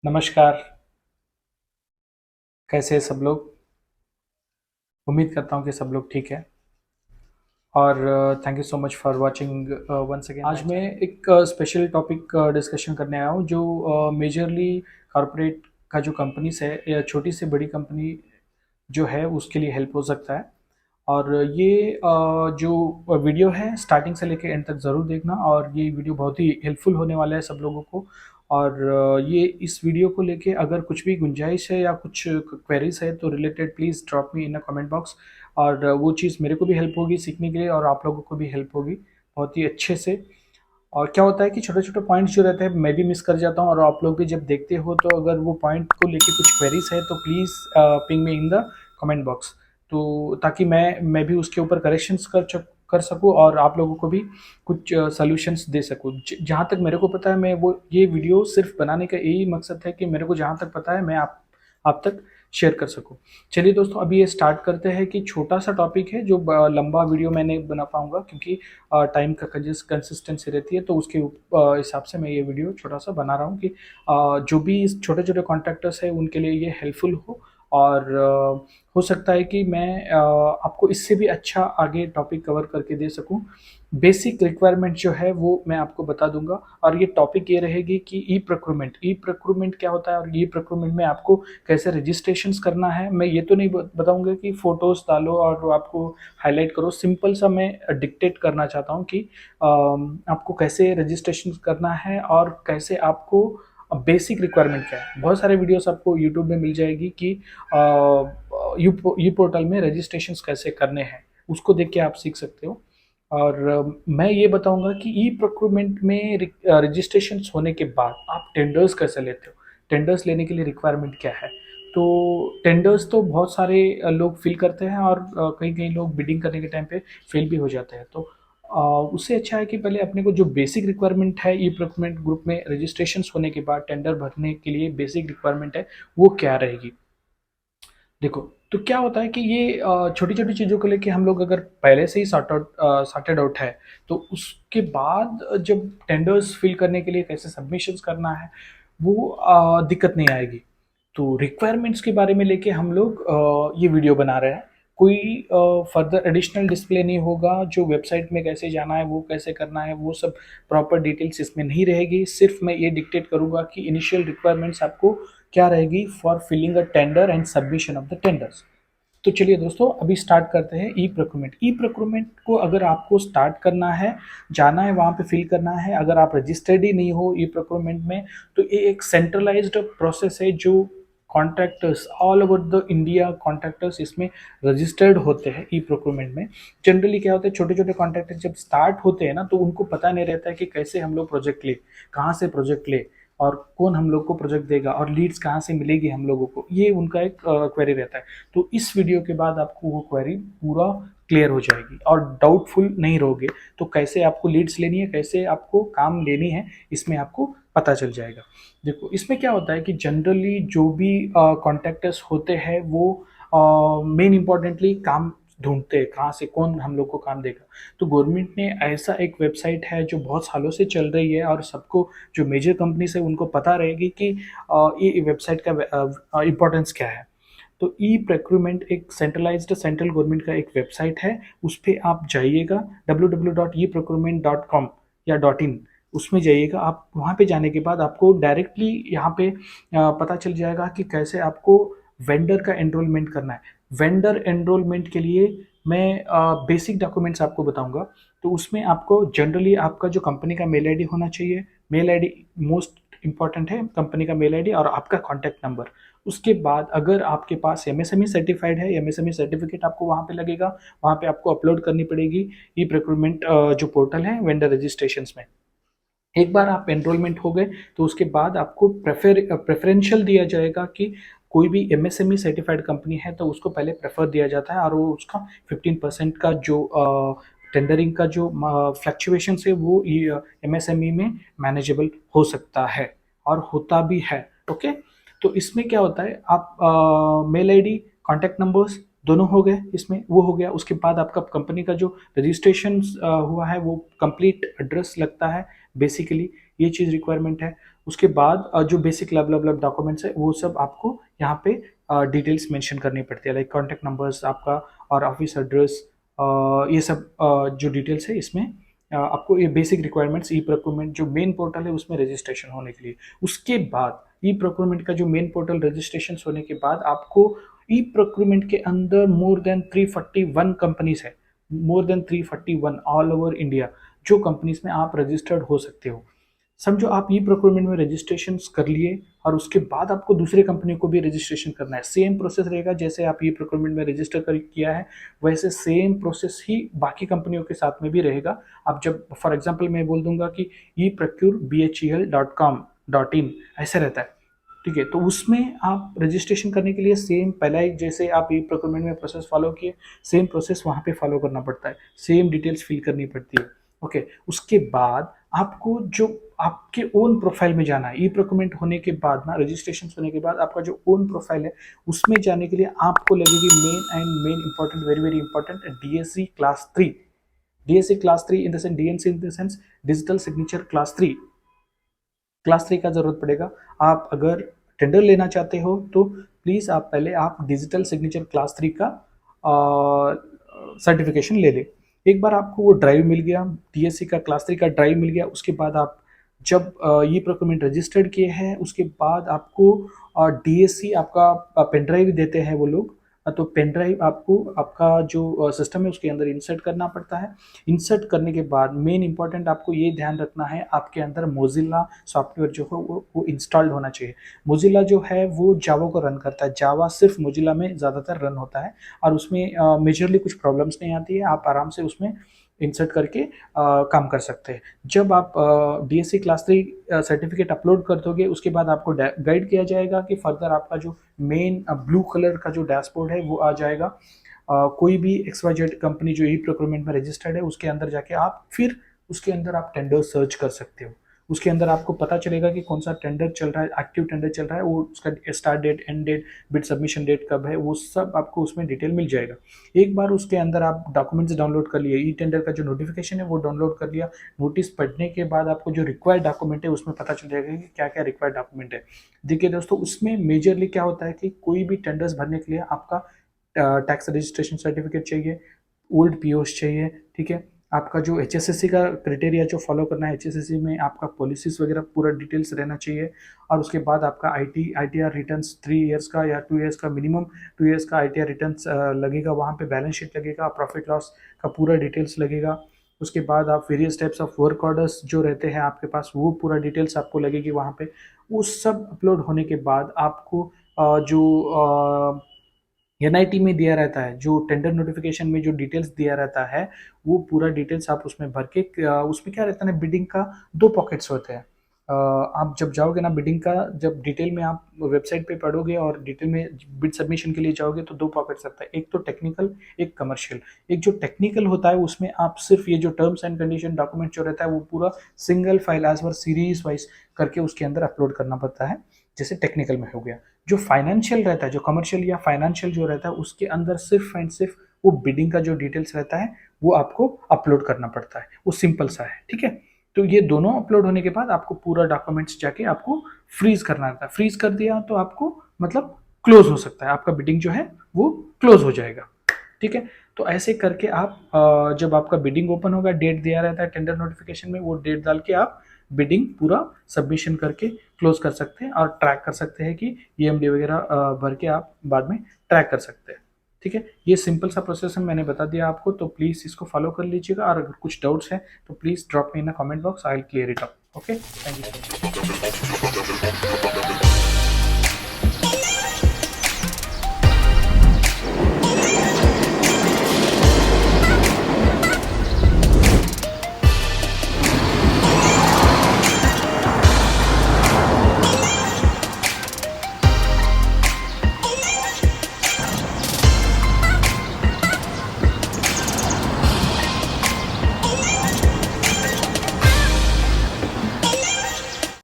नमस्कार। कैसे हैं सब लोग? उम्मीद करता हूँ कि सब लोग ठीक है। और thank you so much for watching once again. आज मैं एक स्पेशल टॉपिक डिस्कशन करने आया हूँ जो मेजरली कॉरपोरेट का जो कंपनीज है या छोटी से बड़ी कंपनी जो है उसके लिए हेल्प हो सकता है। और ये जो वीडियो है स्टार्टिंग से लेकर एंड तक ज़रूर देखना, और ये वीडियो बहुत ही हेल्पफुल होने वाला है सब लोगों को। और ये इस वीडियो को लेके अगर कुछ भी गुंजाइश है या कुछ क्वेरीज है तो related please drop me in a comment box. और वो चीज़ मेरे को भी हेल्प होगी सीखने के लिए, और आप लोगों को भी हेल्प होगी बहुत ही अच्छे से। और क्या होता है कि छोटे छोटे पॉइंट्स जो रहते हैं मैं भी मिस कर जाता हूँ, और आप लोग भी जब देखते हो तो अगर वो पॉइंट को लेके कुछ क्वेरीज है तो please ping me in the comment box, तो ताकि मैं भी उसके ऊपर करेक्शंस कर सकूँ और आप लोगों को भी कुछ सॉल्यूशंस दे सकूँ। जहाँ तक मेरे को पता है, मैं वो ये वीडियो सिर्फ बनाने का यही मकसद है कि मेरे को जहाँ तक पता है मैं आप तक शेयर कर सकूँ। चलिए दोस्तों, अभी ये स्टार्ट करते हैं कि छोटा सा टॉपिक है जो लंबा वीडियो मैं नहीं बना पाऊंगा, क्योंकि टाइम का कंसिस्टेंसी रहती है, तो उसके हिसाब से मैं ये वीडियो छोटा सा बना रहा हूँ कि जो भी छोटे छोटे कॉन्ट्रैक्टर्स है उनके लिए ये हेल्पफुल हो। और हो सकता है कि मैं आपको इससे भी अच्छा आगे टॉपिक कवर करके दे सकूं। बेसिक रिक्वायरमेंट जो है वो मैं आपको बता दूंगा, और ये टॉपिक ये रहेगी कि ई प्रोक्यूरमेंट क्या होता है, और ई प्रोक्यूरमेंट में आपको कैसे रजिस्ट्रेशंस करना है। मैं ये तो नहीं बताऊंगा कि फ़ोटोज़ डालो और आपको हाईलाइट करो, सिंपल सा मैं डिक्टेट करना चाहता हूँ कि आपको कैसे रजिस्ट्रेशन करना है और कैसे आपको बेसिक रिक्वायरमेंट क्या है। बहुत सारे वीडियोस आपको यूट्यूब में मिल जाएगी कि यू पोर्टल में रजिस्ट्रेशंस कैसे करने हैं, उसको देख के आप सीख सकते हो। और मैं ये बताऊंगा कि ई प्रोक्यूरमेंट में रजिस्ट्रेशन होने के बाद आप टेंडर्स कैसे लेते हो, टेंडर्स लेने के लिए रिक्वायरमेंट क्या है। तो टेंडर्स तो बहुत सारे लोग फिल करते हैं, और कई कई लोग बिडिंग करने के टाइम पे फेल भी हो जाते हैं। तो उससे अच्छा है कि पहले अपने को जो बेसिक रिक्वायरमेंट है ई प्रोक्यूरमेंट ग्रुप में रजिस्ट्रेशन होने के बाद टेंडर भरने के लिए बेसिक रिक्वायरमेंट है वो क्या रहेगी। देखो, तो क्या होता है कि ये छोटी छोटी चीज़ों को लेके हम लोग अगर पहले से ही सॉर्टेड आउट है, तो उसके बाद जब टेंडर्स फिल करने के लिए कैसे सबमिशंस करना है वो दिक्कत नहीं आएगी। तो रिक्वायरमेंट्स के बारे में लेके हम लोग ये वीडियो बना रहे हैं। कोई फर्दर एडिशनल डिस्प्ले नहीं होगा, जो वेबसाइट में कैसे जाना है वो कैसे करना है वो सब प्रॉपर डिटेल्स इसमें नहीं रहेगी। सिर्फ मैं ये डिक्टेट करूंगा कि इनिशियल रिक्वायरमेंट्स आपको क्या रहेगी for filling a tender and submission of the tenders. तो चलिए दोस्तों, अभी स्टार्ट करते हैं ई प्रोक्यूरमेंट। ई प्रोक्यूरमेंट को अगर आपको स्टार्ट करना है, जाना है वहाँ पे फिल करना है, अगर आप रजिस्टर्ड ही नहीं हो ई प्रोक्यूरमेंट में, तो ये एक सेंट्रलाइज्ड प्रोसेस है जो contractors all over the India contractors इसमें रजिस्टर्ड होते हैं ई प्रोक्यूरमेंट में। जनरली क्या होता है, छोटे छोटे कॉन्ट्रैक्टर जब स्टार्ट होते हैं ना, तो उनको पता नहीं रहता है कि कैसे हम लोग प्रोजेक्ट ले, कहाँ से प्रोजेक्ट ले, और कौन हम लोग को प्रोजेक्ट देगा, और लीड्स कहाँ से मिलेगी हम लोगों को, ये उनका एक क्वेरी रहता है। तो इस वीडियो के बाद आपको वो क्वेरी पूरा क्लियर हो जाएगी और डाउटफुल नहीं रहोगे। तो कैसे आपको लीड्स लेनी है, कैसे आपको काम लेनी है, इसमें आपको पता चल जाएगा। देखो, इसमें क्या होता है कि जनरली जो भी कॉन्ट्रैक्टर्स होते हैं वो मेन इंपॉर्टेंटली काम ढूंढते हैं, कहाँ से कौन हम लोग को काम देगा। तो गवर्नमेंट ने ऐसा एक वेबसाइट है जो बहुत सालों से चल रही है, और सबको जो मेजर कंपनीज है उनको पता रहेगी कि ये वेबसाइट का इम्पोर्टेंस क्या है। तो ई प्रोक्यूरमेंट एक सेंट्रल गवर्नमेंट का एक वेबसाइट है। उस पर आप जाइएगा www.eprocurement.com या .in, उसमें जाइएगा। आप वहाँ पे जाने के बाद आपको डायरेक्टली यहाँ पे पता चल जाएगा कि कैसे आपको वेंडर का एनरोलमेंट करना है। वेंडर एनरोलमेंट के लिए मैं बेसिक डॉक्यूमेंट्स आपको बताऊंगा। तो उसमें आपको जनरली आपका जो कंपनी का मेल आईडी होना चाहिए। मेल आईडी मोस्ट इंपॉर्टेंट है, कंपनी का मेल आईडी और आपका कॉन्टैक्ट नंबर। उसके बाद अगर आपके पास एमएसएमई सर्टिफाइड है, एमएसएमई सर्टिफिकेट आपको वहाँ पे लगेगा, वहाँ पे आपको अपलोड करनी पड़ेगी ई प्रोक्यूरमेंट जो पोर्टल है वेंडर रजिस्ट्रेशन में। एक बार आप एनरोलमेंट हो गए तो उसके बाद आपको प्रेफरेंशियल दिया जाएगा कि कोई भी एमएसएमई सर्टिफाइड कंपनी है तो उसको पहले प्रेफर दिया जाता है, और वो उसका 15% का जो टेंडरिंग का जो फ्लक्चुएशन है वो एमएसएमई में मैनेजेबल हो सकता है, और होता भी है। ओके, तो इसमें क्या होता है, आप मेल आईडी कॉन्टैक्ट नंबर्स दोनों हो गए, इसमें वो हो गया। उसके बाद आपका कंपनी का जो रजिस्ट्रेशन हुआ है वो कंप्लीट एड्रेस लगता है बेसिकली, ये चीज़ रिक्वायरमेंट है। उसके बाद जो बेसिक लेवल डॉक्यूमेंट्स है वो सब आपको यहाँ पे डिटेल्स मेंशन करनी पड़ती है, लाइक कॉन्टैक्ट नंबर्स आपका और ऑफिस एड्रेस, ये सब जो डिटेल्स है इसमें आपको ये बेसिक रिक्वायरमेंट्स ई प्रोक्योरमेंट जो मेन पोर्टल है उसमें रजिस्ट्रेशन होने के लिए। उसके बाद ई प्रोक्योरमेंट का जो मेन पोर्टल रजिस्ट्रेशन होने के बाद आपको ई प्रोक्योरमेंट के अंदर मोर देन 341 कंपनीज है, more than 341 all over India जो कंपनीज में आप रजिस्टर्ड हो सकते हो। समझो आप ई प्रोक्योरमेंट में रजिस्ट्रेशन कर लिए और उसके बाद आपको दूसरे कंपनी को भी रजिस्ट्रेशन करना है। सेम प्रोसेस रहेगा जैसे आप ई प्रोक्योरमेंट में रजिस्टर कर किया है, वैसे सेम प्रोसेस ही बाकी कंपनियों के साथ में भी रहेगा। आप जब फॉर एग्जांपल मैं बोल दूंगा कि eprocurebhel.com.in ऐसे रहता है, ठीक है, तो उसमें आप रजिस्ट्रेशन करने के लिए सेम पहला ही जैसे आप ई प्रोक्योरमेंट में प्रोसेस फॉलो किए, सेम प्रोसेस वहाँ पे फॉलो करना पड़ता है, सेम डिटेल्स फिल करनी पड़ती है। ओके, उसके बाद आपको जो आपके ओन प्रोफाइल में जाना है, ई प्रोक्योरमेंट होने के बाद ना, रजिस्ट्रेशन होने के बाद आपका जो ओन प्रोफाइल है उसमें जाने के लिए आपको लगेगी main important, very very important, DSC class 3। DSC class 3 in the sense, DNC in the sense digital signature class 3, class 3 का जरूरत पड़ेगा। आप अगर टेंडर लेना चाहते हो तो प्लीज़ आप पहले आप डिजिटल सिग्नेचर क्लास 3 का सर्टिफिकेशन ले लें। एक बार आपको वो ड्राइव मिल गया, डीएससी का क्लास 3 का ड्राइव मिल गया, उसके बाद आप जब ये प्रोक्योरमेंट रजिस्टर्ड किए हैं उसके बाद आपको डीएससी आपका पेन ड्राइव देते हैं वो लोग, तो पेन ड्राइव आपको आपका जो सिस्टम है उसके अंदर इंसर्ट करना पड़ता है। इंसर्ट करने के बाद मेन इंपॉर्टेंट आपको ये ध्यान रखना है आपके अंदर मोजिला सॉफ्टवेयर जो है वो इंस्टॉल्ड होना चाहिए। मोजिला जो है वो जावा को रन करता है, जावा सिर्फ मोजिला में ज़्यादातर रन होता है और उसमें मेजरली कुछ प्रॉब्लम्स नहीं आती है, आप आराम से उसमें इंसर्ट करके काम कर सकते हैं। जब आप डीएससी क्लास 3 सर्टिफिकेट अपलोड कर दोगे उसके बाद आपको गाइड किया जाएगा कि फर्दर आपका जो मेन ब्लू कलर का जो डैशबोर्ड है वो आ जाएगा। कोई भी XYZ कंपनी जो ई प्रोक्योरमेंट में रजिस्टर्ड है उसके अंदर जाके आप फिर उसके अंदर आप टेंडर सर्च कर सकते हो। उसके अंदर आपको पता चलेगा कि कौन सा टेंडर चल रहा है, एक्टिव टेंडर चल रहा है, वो उसका start date, end date, bid submission date कब है, वो सब आपको उसमें डिटेल मिल जाएगा। एक बार उसके अंदर आप डॉक्यूमेंट्स डाउनलोड कर लिए, ई टेंडर का जो नोटिफिकेशन है वो डाउनलोड कर लिया, नोटिस पढ़ने के बाद आपको जो रिक्वायर्ड डॉक्यूमेंट है उसमें पता चल जाएगा कि क्या क्या रिक्वायर्ड डॉक्यूमेंट है। देखिए दोस्तों, उसमें मेजरली क्या होता है कि कोई भी टेंडर्स भरने के लिए आपका टैक्स रजिस्ट्रेशन सर्टिफिकेट चाहिए, ओल्ड पीओस चाहिए, ठीक है, आपका जो HSSC का क्राइटेरिया जो फॉलो करना है, HSSC में आपका पॉलिसीज वगैरह पूरा डिटेल्स रहना चाहिए, और उसके बाद आपका ITR रिटर्न्स 3 इयर्स का या 2 इयर्स का, मिनिमम 2 इयर्स का ITR रिटर्न्स लगेगा, वहाँ पे बैलेंस शीट लगेगा, प्रॉफिट लॉस का पूरा डिटेल्स लगेगा। उसके बाद आप various types of work orders जो रहते हैं आपके पास वो पूरा डिटेल्स आपको लगेगी वहाँ पे। वो सब अपलोड होने के बाद आपको जो NIT में दिया रहता है, जो टेंडर नोटिफिकेशन में जो डिटेल्स दिया रहता है वो पूरा डिटेल्स आप उसमें भर के, उसमें क्या रहता है ना, बिडिंग का 2 पॉकेट्स होते हैं। आप जब जाओगे ना बिडिंग का, जब डिटेल में आप वेबसाइट पे पढ़ोगे और डिटेल में बिड सबमिशन के लिए जाओगे तो 2 पॉकेट्स रहता है, एक तो टेक्निकल, एक कमर्शियल। एक जो टेक्निकल होता है उसमें आप सिर्फ ये जो टर्म्स एंड कंडीशन डॉक्यूमेंट जो रहता है वो पूरा single file as per series wise करके उसके अंदर अपलोड करना पड़ता है, जैसे टेक्निकल में हो गया। जो फाइनेंशियल रहता है, जो कमर्शियल या फाइनेंशियल जो रहता है उसके अंदर सिर्फ एंड सिर्फ वो बिडिंग का जो डिटेल्स रहता है वो आपको अपलोड करना पड़ता है, वो सिंपल सा है, ठीक है। तो ये दोनों अपलोड होने के बाद आपको पूरा डॉक्यूमेंट्स जाके आपको फ्रीज करना रहता है। फ्रीज कर दिया तो आपको मतलब क्लोज हो सकता है, आपका बिडिंग जो है वो क्लोज हो जाएगा, ठीक है। तो ऐसे करके आप जब आपका बिडिंग ओपन होगा, डेट दिया रहता है टेंडर नोटिफिकेशन में, वो डेट डाल के आप बिडिंग पूरा सबमिशन करके क्लोज कर सकते हैं और ट्रैक कर सकते हैं कि EMD वगैरह भर के आप बाद में ट्रैक कर सकते हैं, ठीक है। ये सिंपल सा प्रोसेस है, मैंने बता दिया आपको, तो प्लीज़ इसको फॉलो कर लीजिएगा, और अगर कुछ डाउट्स हैं तो please drop me in the comment box, I will clear it up. Okay, thank you.